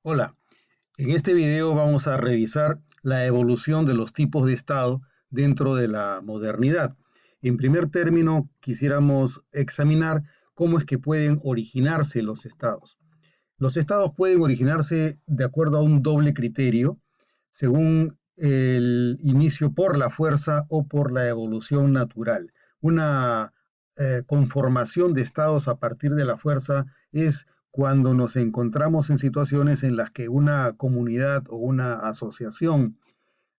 Hola, en este video vamos a revisar la evolución de los tipos de Estado dentro de la modernidad. En primer término, quisiéramos examinar cómo es que pueden originarse los Estados. Los Estados pueden originarse de acuerdo a un doble criterio, según el inicio por la fuerza o por la evolución natural. Una conformación de Estados a partir de la fuerza es cuando nos encontramos en situaciones en las que una comunidad o una asociación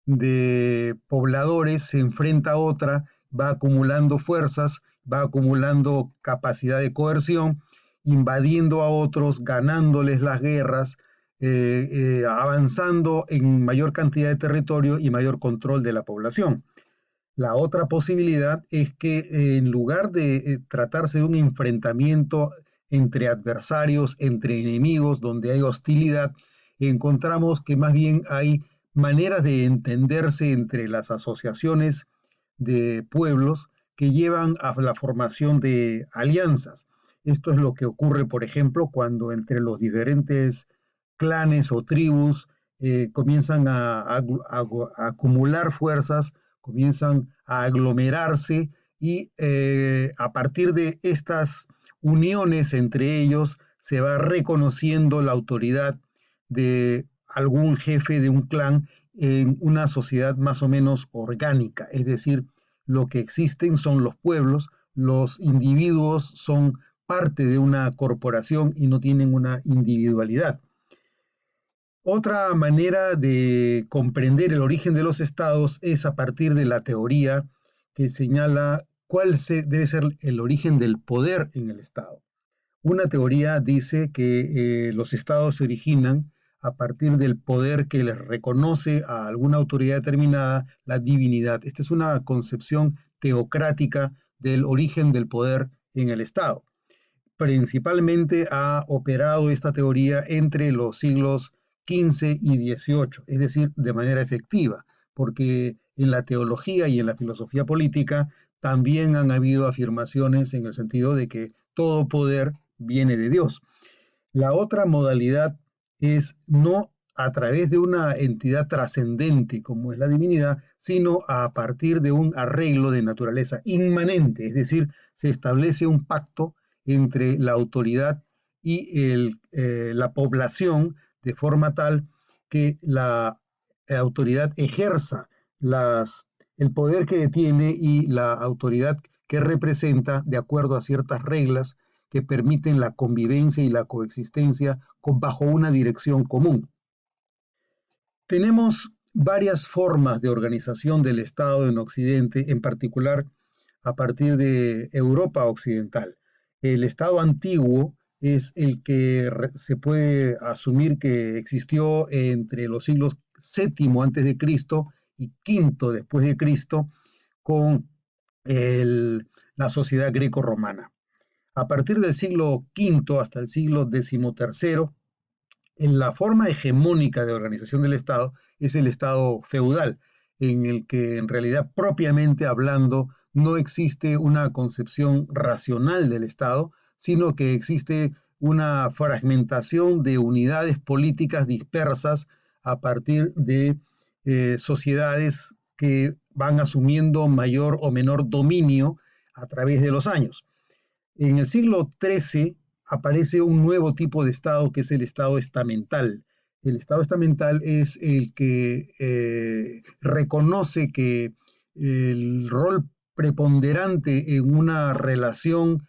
de pobladores se enfrenta a otra, va acumulando fuerzas, va acumulando capacidad de coerción, invadiendo a otros, ganándoles las guerras, avanzando en mayor cantidad de territorio y mayor control de la población. La otra posibilidad es que en lugar de tratarse de un enfrentamiento entre adversarios, entre enemigos, donde hay hostilidad, encontramos que más bien hay maneras de entenderse entre las asociaciones de pueblos que llevan a la formación de alianzas. Esto es lo que ocurre, por ejemplo, cuando entre los diferentes clanes o tribus comienzan a acumular fuerzas, comienzan a aglomerarse y a partir de estas uniones entre ellos se va reconociendo la autoridad de algún jefe de un clan en una sociedad más o menos orgánica, es decir, lo que existen son los pueblos, los individuos son parte de una corporación y no tienen una individualidad. Otra manera de comprender el origen de los estados es a partir de la teoría que señala debe ser el origen del poder en el estado. Una teoría dice que los estados se originan a partir del poder que les reconoce a alguna autoridad determinada la divinidad. Esta es una concepción teocrática del origen del poder en el estado. Principalmente ha operado esta teoría entre los siglos XV y XVIII, es decir, de manera efectiva, porque en la teología y en la filosofía política también han habido afirmaciones en el sentido de que todo poder viene de Dios. La otra modalidad es no a través de una entidad trascendente como es la divinidad, sino a partir de un arreglo de naturaleza inmanente, es decir, se establece un pacto entre la autoridad y la población de forma tal que la autoridad ejerza el poder que tiene y la autoridad que representa de acuerdo a ciertas reglas que permiten la convivencia y la coexistencia bajo una dirección común. Tenemos varias formas de organización del Estado en Occidente, en particular a partir de Europa Occidental. El Estado antiguo es el que se puede asumir que existió entre los siglos VII antes de Cristo y V después de Cristo con la sociedad greco-romana. A partir del siglo V hasta el siglo XIII, en la forma hegemónica de organización del Estado es el Estado feudal, en el que en realidad propiamente hablando no existe una concepción racional del Estado, sino que existe una fragmentación de unidades políticas dispersas a partir de sociedades que van asumiendo mayor o menor dominio a través de los años. En el siglo XIII aparece un nuevo tipo de Estado que es el Estado estamental. El Estado estamental es el que reconoce que el rol preponderante en una relación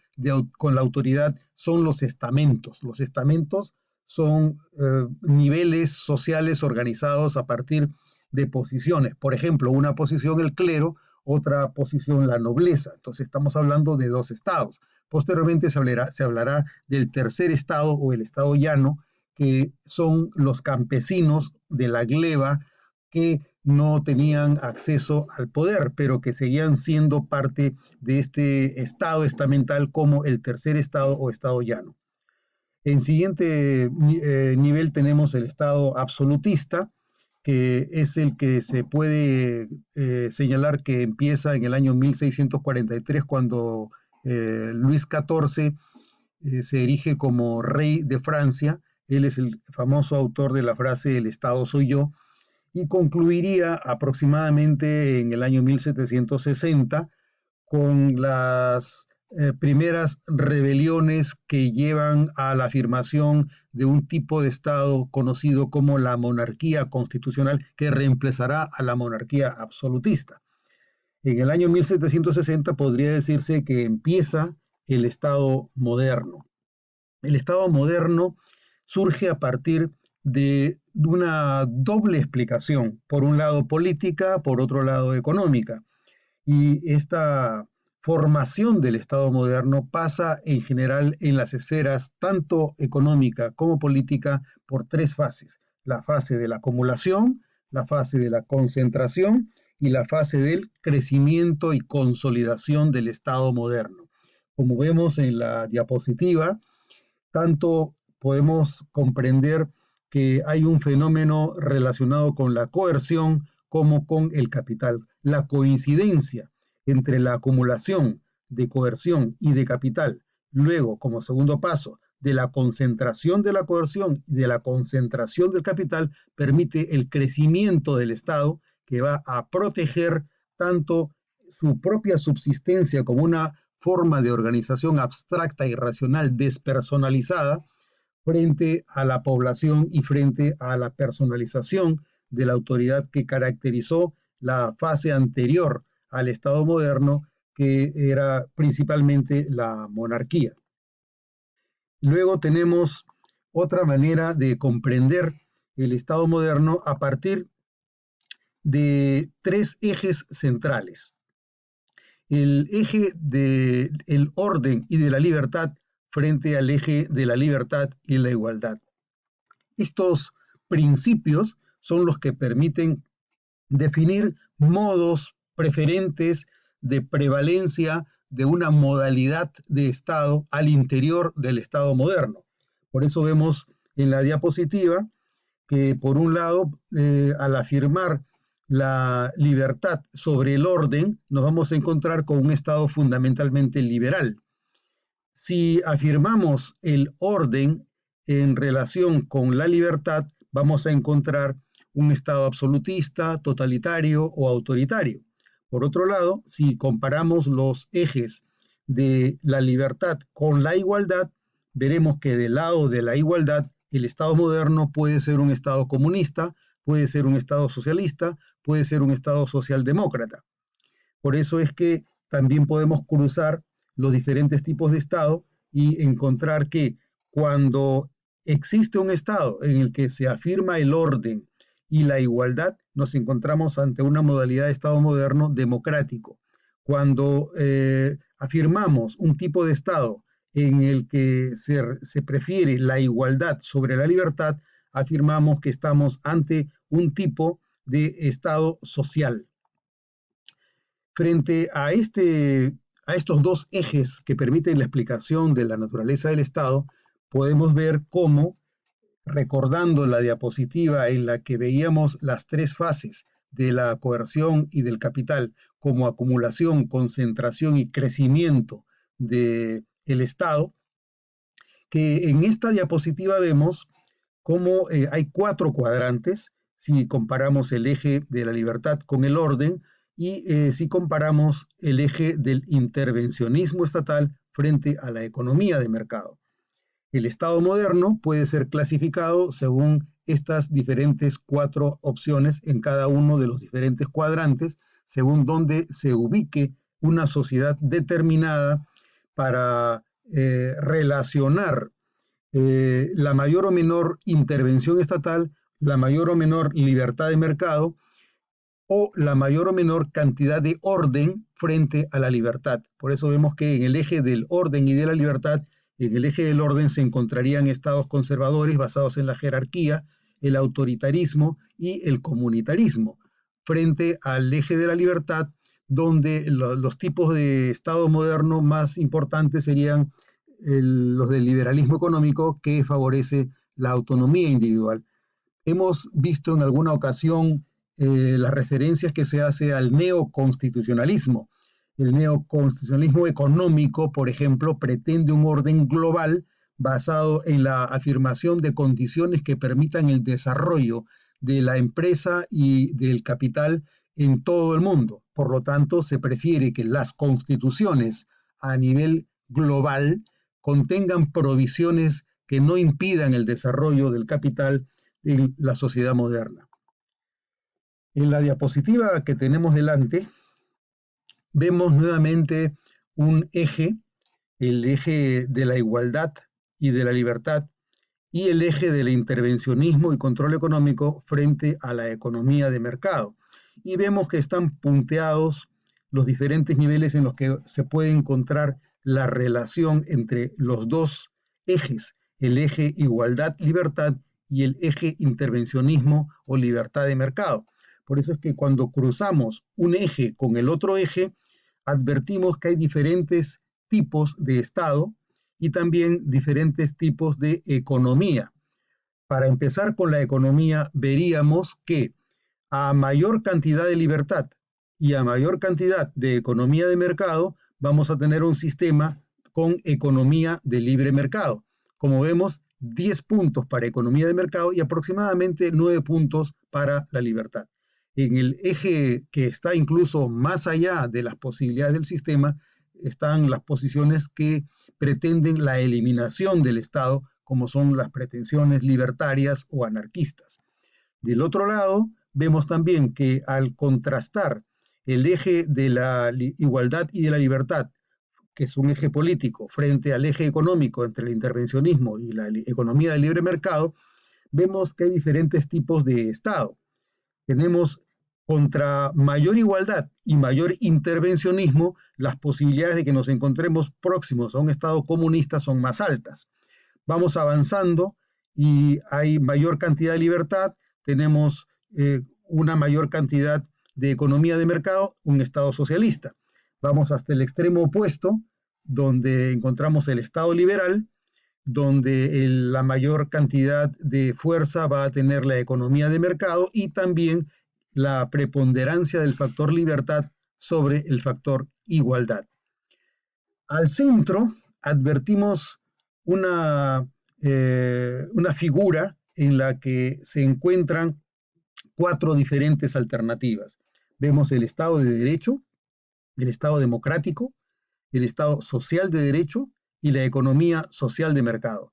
con la autoridad son los estamentos. Los estamentos son niveles sociales organizados a partir de posiciones. Por ejemplo, una posición el clero, otra posición la nobleza. Entonces estamos hablando de dos estados. Posteriormente se hablará del tercer estado o el estado llano, que son los campesinos de la gleba que no tenían acceso al poder, pero que seguían siendo parte de este estado estamental como el tercer estado o estado llano. En siguiente nivel tenemos el estado absolutista, que es el que se puede señalar que empieza en el año 1643, cuando Luis XIV se erige como rey de Francia, Él es el famoso autor de la frase "el Estado soy yo", y concluiría aproximadamente en el año 1760 con las primeras rebeliones que llevan a la afirmación de un tipo de Estado conocido como la monarquía constitucional, que reemplazará a la monarquía absolutista. En el año 1760 podría decirse que empieza el Estado moderno. El Estado moderno surge a partir de una doble explicación, por un lado política, por otro lado económica. Y esta formación del Estado moderno pasa en general en las esferas tanto económica como política por tres fases: la fase de la acumulación, la fase de la concentración y la fase del crecimiento y consolidación del Estado moderno. Como vemos en la diapositiva, tanto podemos comprender que hay un fenómeno relacionado con la coerción como con el capital. La coincidencia entre la acumulación de coerción y de capital, luego, como segundo paso, de la concentración de la coerción y de la concentración del capital, permite el crecimiento del Estado, que va a proteger tanto su propia subsistencia como una forma de organización abstracta y racional despersonalizada frente a la población y frente a la personalización de la autoridad que caracterizó la fase anterior al Estado moderno, que era principalmente la monarquía. Luego tenemos otra manera de comprender el Estado moderno a partir de tres ejes centrales: el eje del orden y de la libertad frente al eje de la libertad y la igualdad. Estos principios son los que permiten definir modos preferentes de prevalencia de una modalidad de Estado al interior del Estado moderno. Por eso vemos en la diapositiva que, por un lado, al afirmar la libertad sobre el orden, nos vamos a encontrar con un Estado fundamentalmente liberal. Si afirmamos el orden en relación con la libertad, vamos a encontrar un Estado absolutista, totalitario o autoritario. Por otro lado, si comparamos los ejes de la libertad con la igualdad, veremos que del lado de la igualdad, el Estado moderno puede ser un Estado comunista, puede ser un Estado socialista, puede ser un Estado socialdemócrata. Por eso es que también podemos cruzar los diferentes tipos de Estado y encontrar que cuando existe un Estado en el que se afirma el orden y la igualdad, nos encontramos ante una modalidad de Estado moderno democrático. Cuando afirmamos un tipo de Estado en el que se prefiere la igualdad sobre la libertad, afirmamos que estamos ante un tipo de Estado social. Frente a estos dos ejes que permiten la explicación de la naturaleza del Estado, podemos ver cómo, recordando la diapositiva en la que veíamos las tres fases de la coerción y del capital como acumulación, concentración y crecimiento del Estado, que en esta diapositiva vemos cómo hay cuatro cuadrantes si comparamos el eje de la libertad con el orden y si comparamos el eje del intervencionismo estatal frente a la economía de mercado. El Estado moderno puede ser clasificado según estas diferentes cuatro opciones en cada uno de los diferentes cuadrantes, según donde se ubique una sociedad determinada para relacionar la mayor o menor intervención estatal, la mayor o menor libertad de mercado o la mayor o menor cantidad de orden frente a la libertad. Por eso vemos que en el eje del orden y de la libertad, en el eje del orden se encontrarían estados conservadores basados en la jerarquía, el autoritarismo y el comunitarismo, frente al eje de la libertad, donde los tipos de Estado moderno más importantes serían los del liberalismo económico, que favorece la autonomía individual. Hemos visto en alguna ocasión las referencias que se hace al neoconstitucionalismo. El neoconstitucionalismo económico, por ejemplo, pretende un orden global basado en la afirmación de condiciones que permitan el desarrollo de la empresa y del capital en todo el mundo. Por lo tanto, se prefiere que las constituciones a nivel global contengan provisiones que no impidan el desarrollo del capital en la sociedad moderna. En la diapositiva que tenemos delante, vemos nuevamente un eje, el eje de la igualdad y de la libertad, y el eje del intervencionismo y control económico frente a la economía de mercado. Y vemos que están punteados los diferentes niveles en los que se puede encontrar la relación entre los dos ejes, el eje igualdad-libertad y el eje intervencionismo o libertad de mercado. Por eso es que cuando cruzamos un eje con el otro eje, advertimos que hay diferentes tipos de Estado y también diferentes tipos de economía. Para empezar con la economía, veríamos que a mayor cantidad de libertad y a mayor cantidad de economía de mercado, vamos a tener un sistema con economía de libre mercado. Como vemos, 10 puntos para economía de mercado y aproximadamente 9 puntos para la libertad. En el eje que está incluso más allá de las posibilidades del sistema, están las posiciones que pretenden la eliminación del Estado, como son las pretensiones libertarias o anarquistas. Del otro lado, vemos también que al contrastar el eje de la igualdad y de la libertad, que es un eje político, frente al eje económico entre el intervencionismo y la economía del libre mercado, vemos que hay diferentes tipos de Estado. Tenemos contra mayor igualdad y mayor intervencionismo, las posibilidades de que nos encontremos próximos a un Estado comunista son más altas. Vamos avanzando y hay mayor cantidad de libertad, tenemos una mayor cantidad de economía de mercado, un Estado socialista. Vamos hasta el extremo opuesto, donde encontramos el Estado liberal, donde la mayor cantidad de fuerza va a tener la economía de mercado y también la preponderancia del factor libertad sobre el factor igualdad. Al centro advertimos una figura en la que se encuentran 4 diferentes alternativas. Vemos el Estado de Derecho, el Estado democrático, el Estado social de derecho y la economía social de mercado.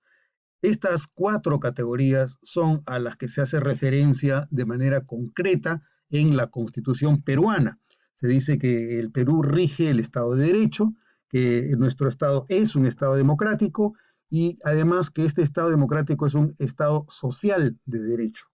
Estas 4 categorías son a las que se hace referencia de manera concreta en la Constitución peruana. Se dice que el Perú rige el Estado de Derecho, que nuestro Estado es un Estado democrático y además que este Estado democrático es un Estado social de derecho.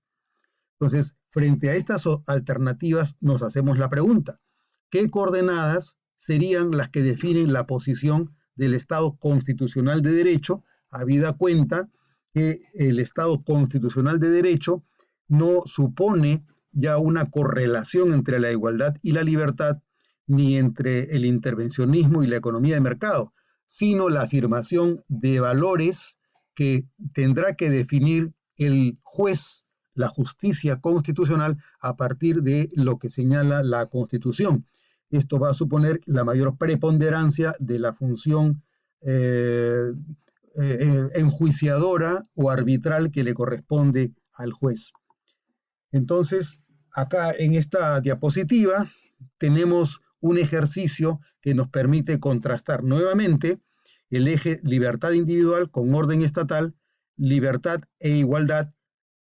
Entonces, frente a estas alternativas nos hacemos la pregunta, ¿qué coordenadas serían las que definen la posición del Estado constitucional de derecho, habida cuenta que el Estado constitucional de derecho no supone ya una correlación entre la igualdad y la libertad, ni entre el intervencionismo y la economía de mercado, sino la afirmación de valores que tendrá que definir el juez, la justicia constitucional, a partir de lo que señala la Constitución. Esto va a suponer la mayor preponderancia de la función enjuiciadora o arbitral que le corresponde al juez. Entonces, acá en esta diapositiva tenemos un ejercicio que nos permite contrastar nuevamente el eje libertad individual con orden estatal, libertad e igualdad,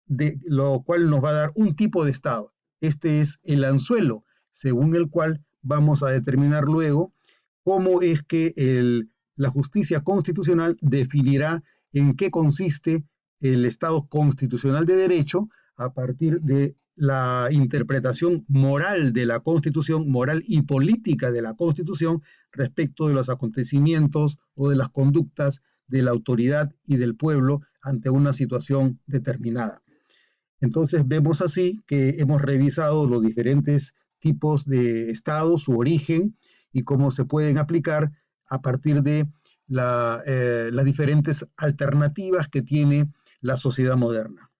de lo cual nos va a dar un tipo de Estado. Este es el anzuelo, según el cual vamos a determinar luego cómo es que la justicia constitucional definirá en qué consiste el Estado constitucional de derecho a partir de la interpretación moral de la Constitución, moral y política de la Constitución respecto de los acontecimientos o de las conductas de la autoridad y del pueblo ante una situación determinada. Entonces vemos así que hemos revisado los diferentes tipos de Estado, su origen y cómo se pueden aplicar a partir de las diferentes alternativas que tiene la sociedad moderna.